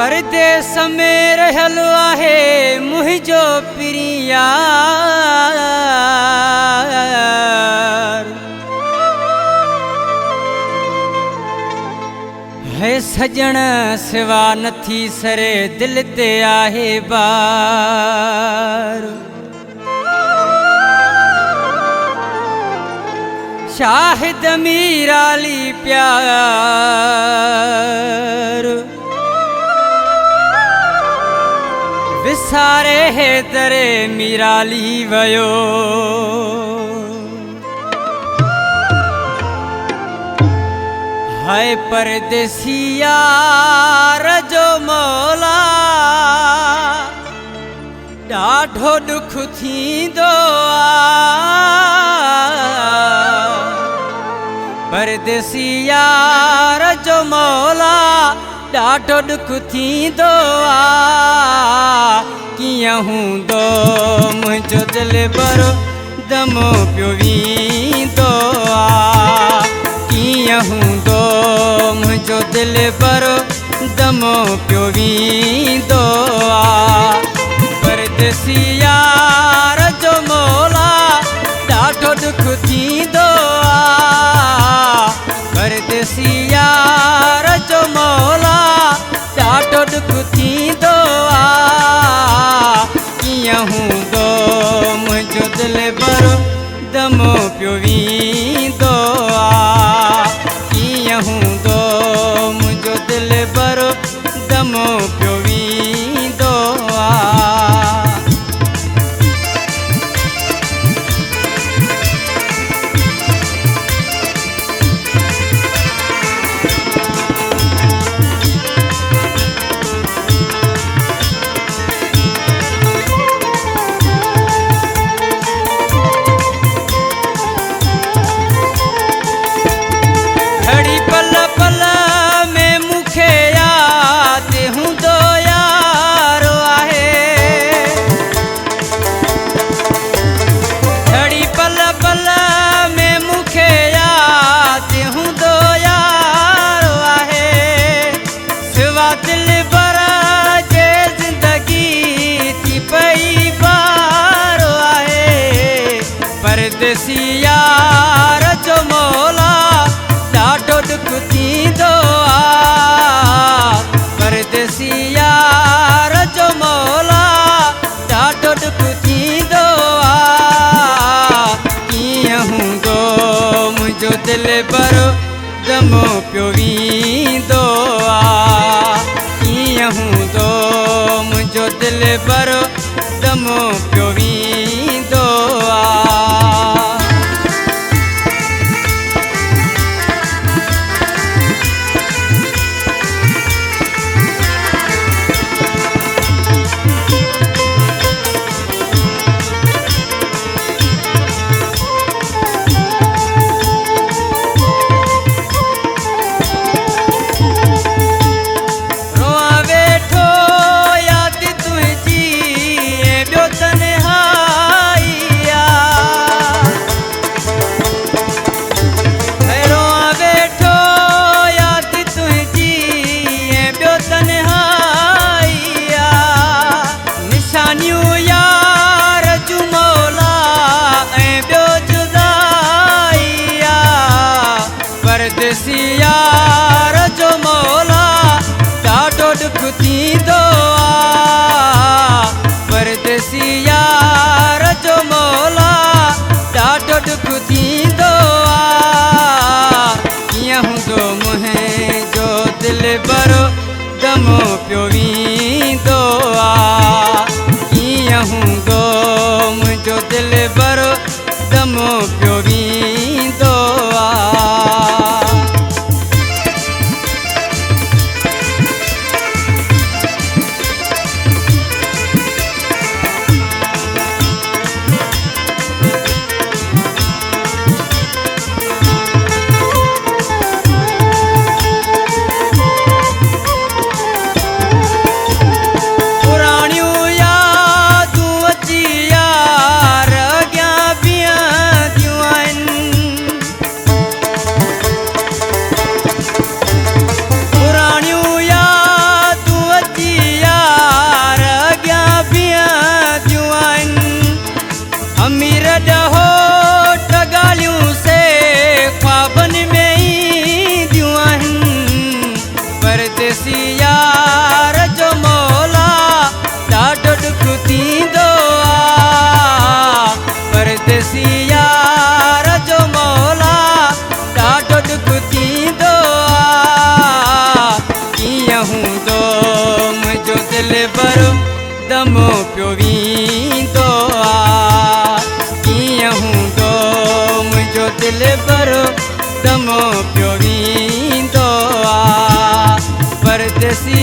परदेस में रहल आहे मुझो प्रिया है सजण सिवा नथी सरे दिल ते आहे बार शाहिद मीराली प्यार विसारे है दरे मीराली वयो हाय परदेसी यार जो मौला ॾाढो दुख थींदो परदेसी यार जो मौला ॾाढो दुख थींदो कीअं हूंदो मुंहिंजो दिलि भरो दमो पियो वींदो कीअं हूंदो मुंहिंजो दिलि भरो दमो पियो वींदो परदेसी यार जो मौला ॾाढो दुख थींदो परदेसी यार जो मौला ॾाढो दुख थींदो कीअं हूंदो मुंहिंजो दिलि भरो दमो पियो वींदो कीअं हूंदो मुंहिंजो दिलि भरो दमो पियो वींदो परदेसी यार जो मौला ॾाढो दुख थींदो परदेसी यार जो मौला ॾाढो दुख थींदो कीअं हूंदो मुंहिंजो दिलि भरो दमो पियो वींदो कीअं हूंदो मुंहिंजो दिलि भरो दमो पियो वींदो परदेसी यार जो मौला ॾाढो दुख थींदो परदेसी यार जो मौला ॾाढो दुख थींदो कीअं हूंदो मुंहिंजो दिलि भरो दमो पियो वींदो कीअं हूंदो मुंहिंजो दिलि भरो दमो पियो वींदो पर दमो पियो वींदो आ परदेसी